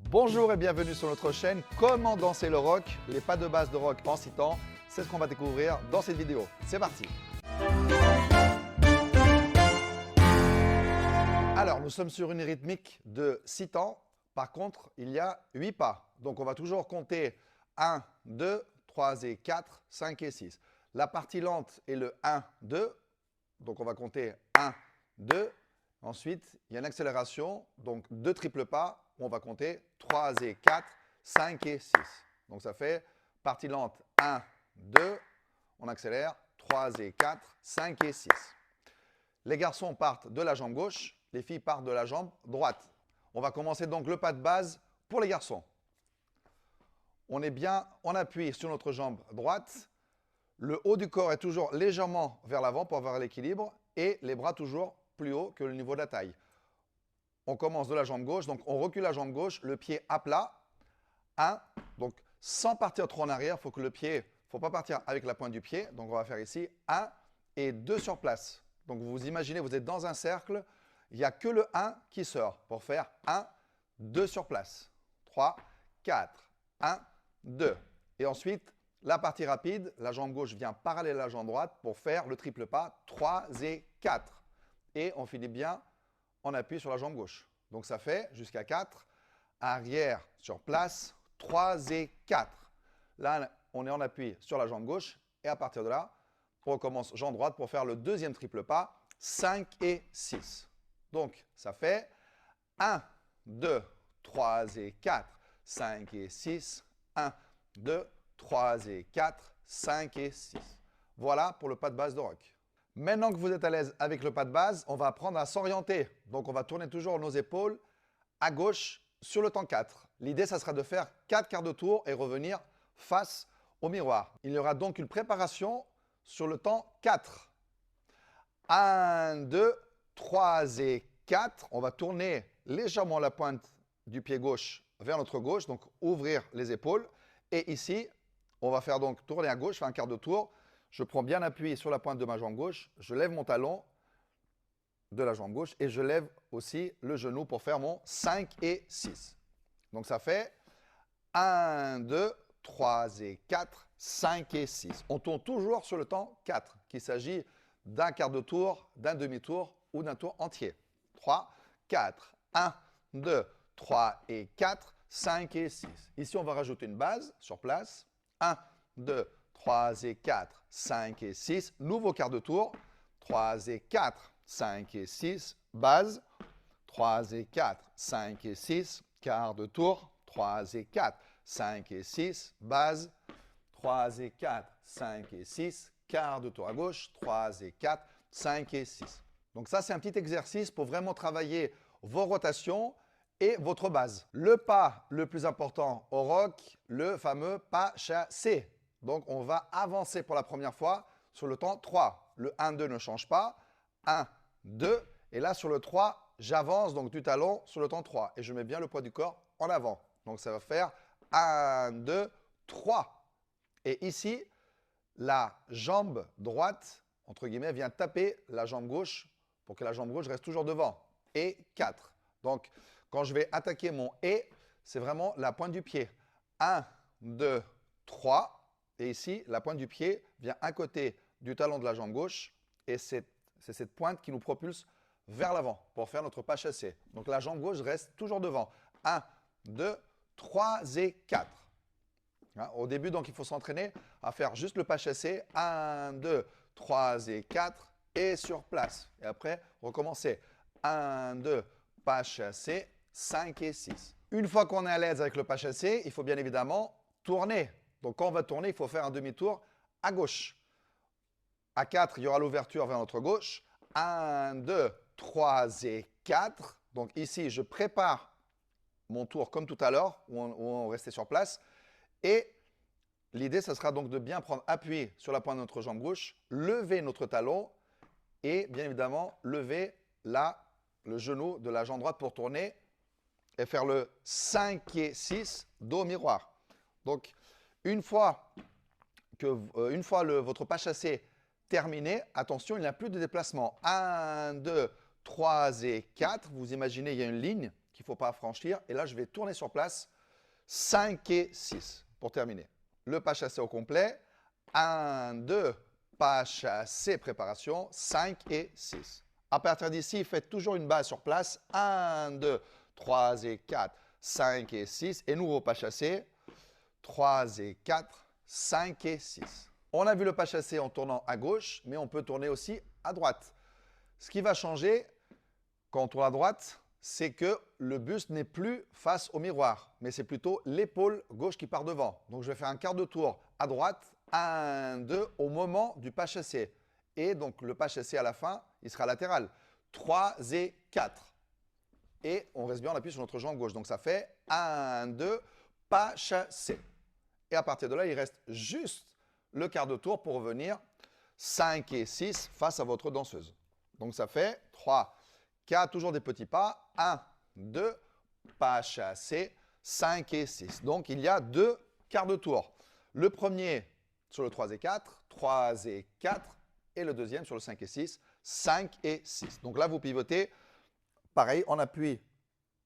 Bonjour et bienvenue sur notre chaîne Comment danser le rock, les pas de base de rock en 6 temps. C'est ce qu'on va découvrir dans cette vidéo. C'est parti. Alors, nous sommes sur une rythmique de 6 temps. Par contre, il y a 8 pas. Donc, on va toujours compter 1, 2, 3 et 4, 5 et 6. La partie lente est le 1, 2. Donc, on va compter 1, 2. Ensuite, il y a une accélération, donc 2 triples pas. On va compter 3 et 4, 5 et 6. Donc, ça fait partie lente 1, 2. On accélère 3 et 4, 5 et 6. Les garçons partent de la jambe gauche, les filles partent de la jambe droite. On va commencer donc le pas de base pour les garçons. On est bien en appui sur notre jambe droite. Le haut du corps est toujours légèrement vers l'avant pour avoir l'équilibre et les bras toujours plus haut que le niveau de la taille. On commence de la jambe gauche, donc on recule la jambe gauche, le pied à plat. 1, donc sans partir trop en arrière, il faut que le pied, il ne faut pas partir avec la pointe du pied. Donc on va faire ici 1 et 2 sur place. Donc vous imaginez, vous êtes dans un cercle, il n'y a que le 1 qui sort pour faire 1, 2 sur place. 3, 4, 1, 2. Et ensuite, la partie rapide, la jambe gauche vient parallèle à la jambe droite pour faire le triple pas 3 et 4. Et on finit bien en appui sur la jambe gauche. Donc ça fait jusqu'à 4, arrière sur place, 3 et 4. Là, on est en appui sur la jambe gauche et à partir de là, on recommence jambe droite pour faire le deuxième triple pas, 5 et 6. Donc ça fait 1, 2, 3 et 4, 5 et 6, 1, 2, 3 et 4, 5 et 6. Voilà pour le pas de base de rock. Maintenant que vous êtes à l'aise avec le pas de base, on va apprendre à s'orienter. Donc, on va tourner toujours nos épaules à gauche sur le temps 4. L'idée, ça sera de faire 4 quarts de tour et revenir face au miroir. Il y aura donc une préparation sur le temps 4. 1, 2, 3 et 4. On va tourner légèrement la pointe du pied gauche vers notre gauche, donc ouvrir les épaules. Et ici, on va faire donc tourner à gauche, faire un quart de tour. Je prends bien appui sur la pointe de ma jambe gauche, je lève mon talon de la jambe gauche et je lève aussi le genou pour faire mon 5 et 6. Donc ça fait 1, 2, 3 et 4, 5 et 6. On tourne toujours sur le temps 4, qu'il s'agit d'un quart de tour, d'un demi-tour ou d'un tour entier. 3, 4, 1, 2, 3 et 4, 5 et 6. Ici, on va rajouter une base sur place. 1, 2, 3 et 4, 5 et 6. Nouveau quart de tour. 3 et 4, 5 et 6. Base. 3 et 4, 5 et 6. Quart de tour. 3 et 4, 5 et 6. Base. 3 et 4, 5 et 6. Quart de tour à gauche. 3 et 4, 5 et 6. Donc ça, c'est un petit exercice pour vraiment travailler vos rotations et votre base. Le pas le plus important au rock, le fameux pas chassé. Donc, on va avancer pour la première fois sur le temps 3. Le 1, 2 ne change pas. 1, 2. Et là, sur le 3, j'avance donc du talon sur le temps 3. Et je mets bien le poids du corps en avant. Donc, ça va faire 1, 2, 3. Et ici, la jambe droite, entre guillemets, vient taper la jambe gauche pour que la jambe gauche reste toujours devant. Et 4. Donc, quand je vais attaquer mon « et », c'est vraiment la pointe du pied. 1, 2, 3. Et ici, la pointe du pied vient à côté du talon de la jambe gauche. Et c'est cette pointe qui nous propulse vers l'avant pour faire notre pas chassé. Donc, la jambe gauche reste toujours devant. 1, 2, 3 et 4. Hein, au début, donc, il faut s'entraîner à faire juste le pas chassé. 1, 2, 3 et 4. Et sur place. Et après, recommencer. 1, 2, pas chassé. 5 et 6. Une fois qu'on est à l'aise avec le pas chassé, il faut bien évidemment tourner. Donc, quand on va tourner, il faut faire un demi-tour à gauche. À 4, il y aura l'ouverture vers notre gauche. 1, 2, 3 et 4. Donc, ici, je prépare mon tour comme tout à l'heure, où on restait sur place. Et l'idée, ce sera donc de bien prendre appui sur la pointe de notre jambe gauche, lever notre talon et, bien évidemment, lever le genou de la jambe droite pour tourner et faire le 5 et 6 dos au miroir. Donc, une fois votre pas chassé terminé, attention, il n'y a plus de déplacement. 1, 2, 3 et 4. Vous imaginez, il y a une ligne qu'il ne faut pas franchir. Et là, je vais tourner sur place 5 et 6 pour terminer. Le pas chassé au complet. 1, 2, pas chassé, préparation. 5 et 6. À partir d'ici, faites toujours une base sur place. 1, 2, 3 et 4, 5 et 6. Et nouveau pas chassé. 3 et 4, 5 et 6. On a vu le pas chassé en tournant à gauche, mais on peut tourner aussi à droite. Ce qui va changer quand on tourne à droite, c'est que le buste n'est plus face au miroir, mais c'est plutôt l'épaule gauche qui part devant. Donc, je vais faire un quart de tour à droite, 1, 2, au moment du pas chassé. Et donc, le pas chassé à la fin, il sera latéral. 3 et 4. Et on reste bien, on appuie sur notre jambe gauche. Donc, ça fait 1, 2, pas chassé. Et à partir de là, il reste juste le quart de tour pour revenir 5 et 6 face à votre danseuse. Donc, ça fait 3, 4, toujours des petits pas. 1, 2, pas chassé, 5 et 6. Donc, il y a 2 quarts de tour. Le premier sur le 3 et 4, 3 et 4. Et le deuxième sur le 5 et 6, 5 et 6. Donc là, vous pivotez. Pareil, on appuie.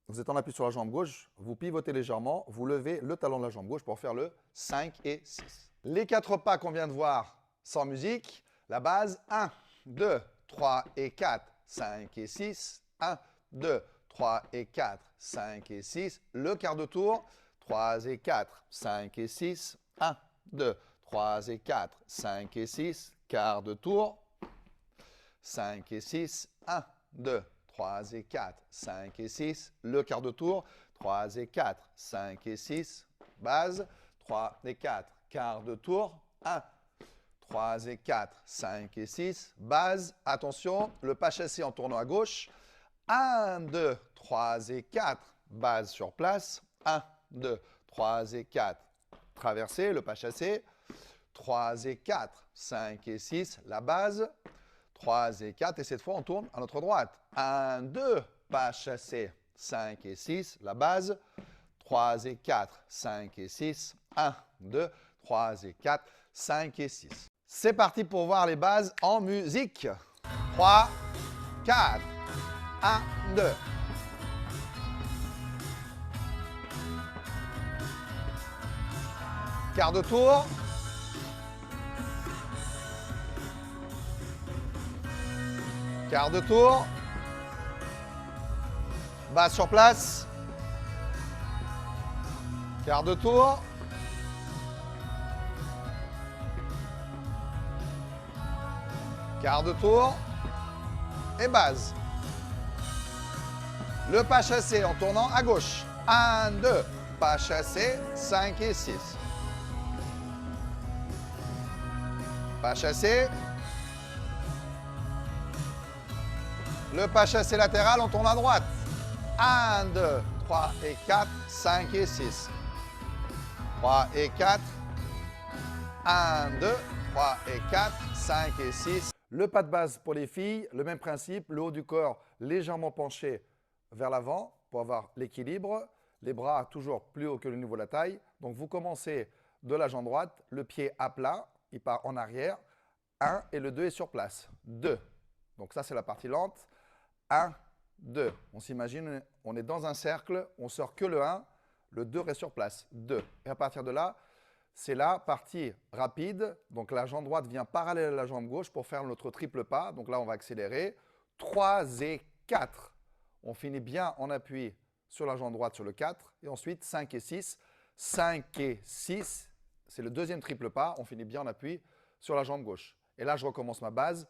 Vous êtes en appui sur la jambe gauche. Vous pivotez légèrement. Vous levez le talon de la jambe gauche pour faire le 5 et 6. Les 4 pas qu'on vient de voir sans musique. La base, 1, 2, 3 et 4, 5 et 6. 1, 2, 3 et 4, 5 et 6. Le quart de tour, 3 et 4, 5 et 6. 1, 2, 3 et 4, 5 et 6. Quart de tour, 5 et 6. 1, 2, 3 et 4, 5 et 6. Le quart de tour, 3 et 4, 5 et 6. Base, 3 et 4, quart de tour. 1, 3 et 4, 5 et 6. Base, attention, le pas chassé en tournant à gauche. 1, 2, 3 et 4, base sur place. 1, 2, 3 et 4, traversée, le pas chassé. 3 et 4, 5 et 6, la base. 3 et 4, et cette fois, on tourne à notre droite. 1, 2, pas chassé, 5 et 6, la base. 3 et 4, 5 et 6. 1, 2, 3 et 4, 5 et 6. C'est parti pour voir les bases en musique. 3, 4, 1, 2. Quart de tour. Quart de tour. Base sur place. Quart de tour. Quart de tour. Et base. Le pas chassé en tournant à gauche. 1, 2. Pas chassé. 5 et 6. Pas chassé. Le pas chassé latéral, on tourne à droite. 1, 2, 3 et 4, 5 et 6. 3 et 4. 1, 2, 3 et 4, 5 et 6. Le pas de base pour les filles, le même principe. Le haut du corps légèrement penché vers l'avant pour avoir l'équilibre. Les bras toujours plus haut que le niveau de la taille. Donc vous commencez de la jambe droite, le pied à plat, il part en arrière. 1 et le 2 est sur place. 2. Donc ça, c'est la partie lente. 1, 2. On s'imagine, on est dans un cercle, on sort que le 1, le 2 reste sur place. 2. Et à partir de là, c'est la partie rapide. Donc la jambe droite vient parallèle à la jambe gauche pour faire notre triple pas. Donc là, on va accélérer. 3 et 4. On finit bien en appui sur la jambe droite sur le 4. Et ensuite, 5 et 6. 5 et 6. C'est le deuxième triple pas. On finit bien en appui sur la jambe gauche. Et là, je recommence ma base.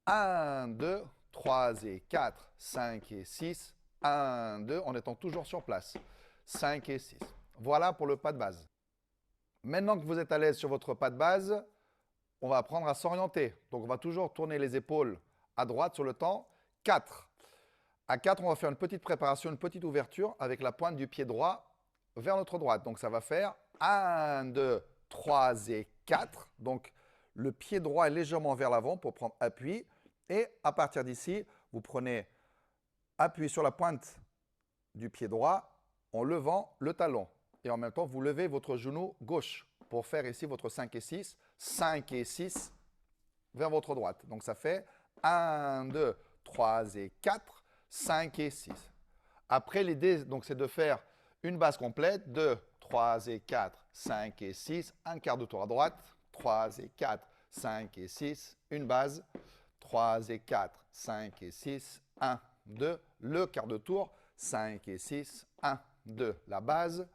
1, 2, 3 et 4, 5 et 6. 1, 2, en étant toujours sur place. 5 et 6. Voilà pour le pas de base. Maintenant que vous êtes à l'aise sur votre pas de base, on va apprendre à s'orienter. Donc, on va toujours tourner les épaules à droite sur le temps. 4. À 4, on va faire une petite préparation, une petite ouverture avec la pointe du pied droit vers notre droite. Donc, ça va faire 1, 2, 3 et 4. Donc, le pied droit est légèrement vers l'avant pour prendre appui. Et à partir d'ici, vous prenez appui sur la pointe du pied droit en levant le talon. Et en même temps, vous levez votre genou gauche pour faire ici votre 5 et 6. 5 et 6 vers votre droite. Donc, ça fait 1, 2, 3 et 4, 5 et 6. Après, l'idée, donc, c'est de faire une base complète de 3 et 4, 5 et 6, un quart de tour à droite, 3 et 4, 5 et 6, une base, 3 et 4, 5 et 6, 1, 2, le quart de tour, 5 et 6, 1, 2, la base,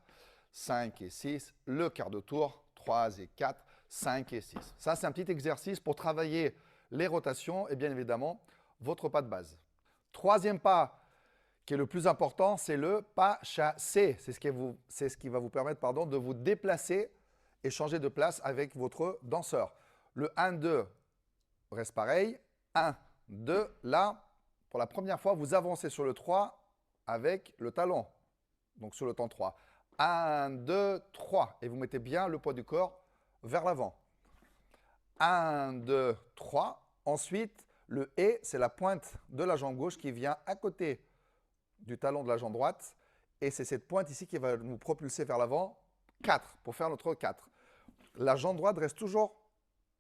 5 et 6, le quart de tour, 3 et 4, 5 et 6. Ça, c'est un petit exercice pour travailler les rotations et bien évidemment, votre pas de base. Troisième pas qui est le plus important, c'est le pas chassé. C'est ce qui va vous permettre de vous déplacer et changer de place avec votre danseur. Le 1-2 reste pareil. 1, 2, là, pour la première fois, vous avancez sur le 3 avec le talon. Donc sur le temps 3. 1, 2, 3. Et vous mettez bien le poids du corps vers l'avant. 1, 2, 3. Ensuite, le « et », c'est la pointe de la jambe gauche qui vient à côté du talon de la jambe droite. Et c'est cette pointe ici qui va nous propulser vers l'avant. 4, pour faire notre 4. La jambe droite reste toujours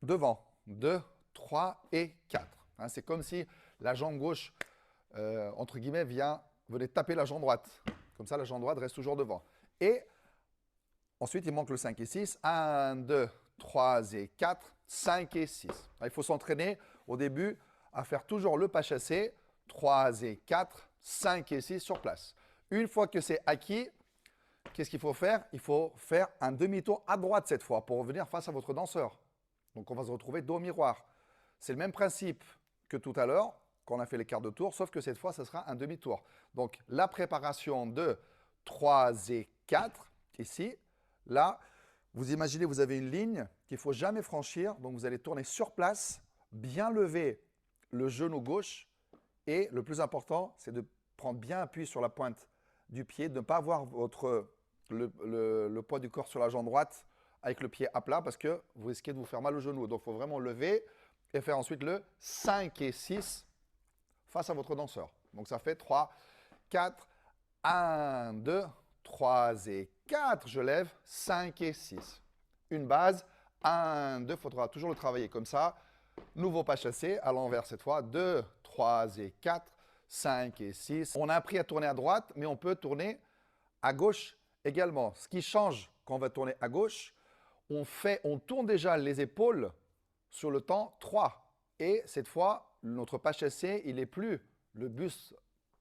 devant. 2, 3 et 4. Hein, c'est comme si la jambe gauche, entre guillemets, venait taper la jambe droite. Comme ça, la jambe droite reste toujours devant. Et ensuite, il manque le 5 et 6. 1, 2, 3 et 4, 5 et 6. Il faut s'entraîner au début à faire toujours le pas chassé. 3 et 4, 5 et 6 sur place. Une fois que c'est acquis, qu'est-ce qu'il faut faire? Il faut faire un demi-tour à droite cette fois pour revenir face à votre danseur. Donc, on va se retrouver dos au miroir. C'est le même principe que tout à l'heure, quand on a fait les quarts de tour, sauf que cette fois, ce sera un demi-tour. Donc, la préparation de 3 et 4, ici, là, vous imaginez, vous avez une ligne qu'il ne faut jamais franchir. Donc, vous allez tourner sur place, bien lever le genou gauche. Et le plus important, c'est de prendre bien appui sur la pointe du pied, de ne pas avoir le poids du corps sur la jambe droite avec le pied à plat parce que vous risquez de vous faire mal au genou. Donc, il faut vraiment lever et faire ensuite le 5 et 6 face à votre danseur. Donc, ça fait 3, 4, 1, 2, 3 et 4. Je lève 5 et 6. Une base, 1, 2. Il faudra toujours le travailler comme ça. Nouveau pas chassé, à l'envers cette fois. 2, 3 et 4, 5 et 6. On a appris à tourner à droite, mais on peut tourner à gauche également. Ce qui change quand on va tourner à gauche, on tourne déjà les épaules sur le temps 3. Et cette fois, notre pas chassé, le buste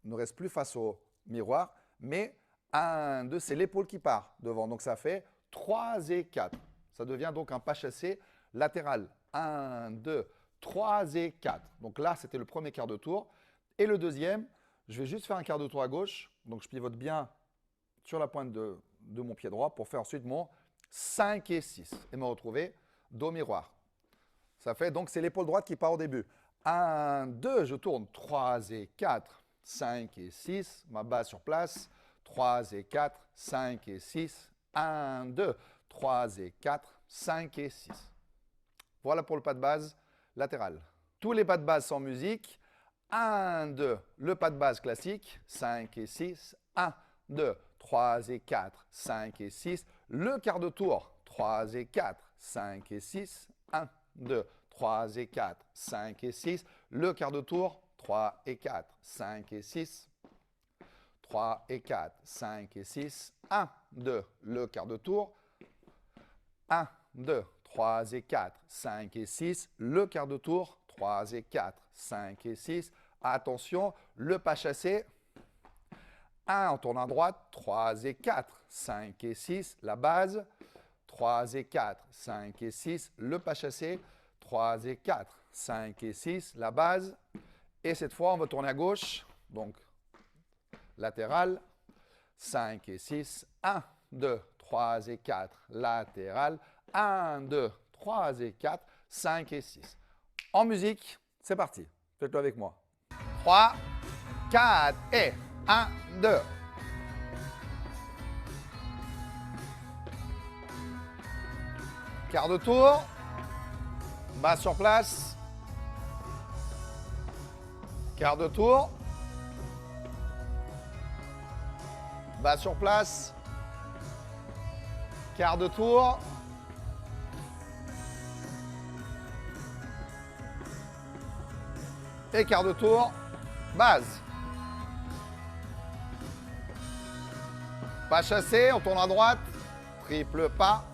ne reste plus face au miroir, mais 1, 2, c'est l'épaule qui part devant. Donc ça fait 3 et 4. Ça devient donc un pas chassé latéral. 1, 2, 3 et 4. Donc là, c'était le premier quart de tour. Et le deuxième, je vais juste faire un quart de tour à gauche. Donc je pivote bien sur la pointe de mon pied droit pour faire ensuite mon 5 et 6 et me retrouver dos miroir. Ça fait donc, c'est l'épaule droite qui part au début. 1, 2, je tourne. 3 et 4, 5 et 6. Ma base sur place. 3 et 4, 5 et 6. 1, 2, 3 et 4, 5 et 6. Voilà pour le pas de base latéral. Tous les pas de base sans musique. 1, 2, le pas de base classique. 5 et 6. 1, 2, 3 et 4, 5 et 6. Le quart de tour. 3 et 4, 5 et 6. 1, 2, 3 et 4, 5 et 6. Le quart de tour. 3 et 4, 5 et 6. 3 et 4, 5 et 6. 1, 2, le quart de tour. 1, 2, 3 et 4, 5 et 6. Le quart de tour. 3 et 4, 5 et 6. Attention, le pas chassé. 1, on tourne à droite. 3 et 4, 5 et 6. La base. 3 et 4, 5 et 6. Le pas chassé. 3 et 4, 5 et 6. La base. Et cette fois, on va tourner à gauche. Donc, latéral. 5 et 6. 1, 2, 3 et 4. Latéral. 1, 2, 3 et 4. 5 et 6. En musique, c'est parti. Faites-le avec moi. 3, 4 et 1, 2. Quart de tour. Bas sur place. Quart de tour. Bas sur place. Quart de tour. Et quart de tour. Base. Pas chassé, on tourne à droite. Triple pas.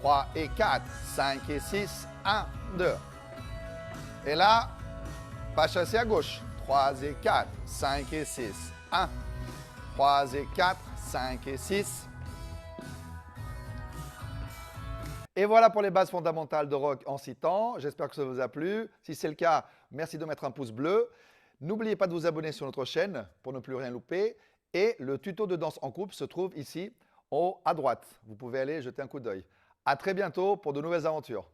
Trois et 4, 5 et 6, 1, 2. Et là, pas chassé à gauche. 3 et 4, 5 et 6, 1. 3 et 4, 5 et 6. Et voilà pour les bases fondamentales de rock en 6 temps. J'espère que ça vous a plu. Si c'est le cas, merci de mettre un pouce bleu. N'oubliez pas de vous abonner sur notre chaîne pour ne plus rien louper. Et le tuto de danse en couple se trouve ici, en haut à droite. Vous pouvez aller jeter un coup d'œil. À très bientôt pour de nouvelles aventures.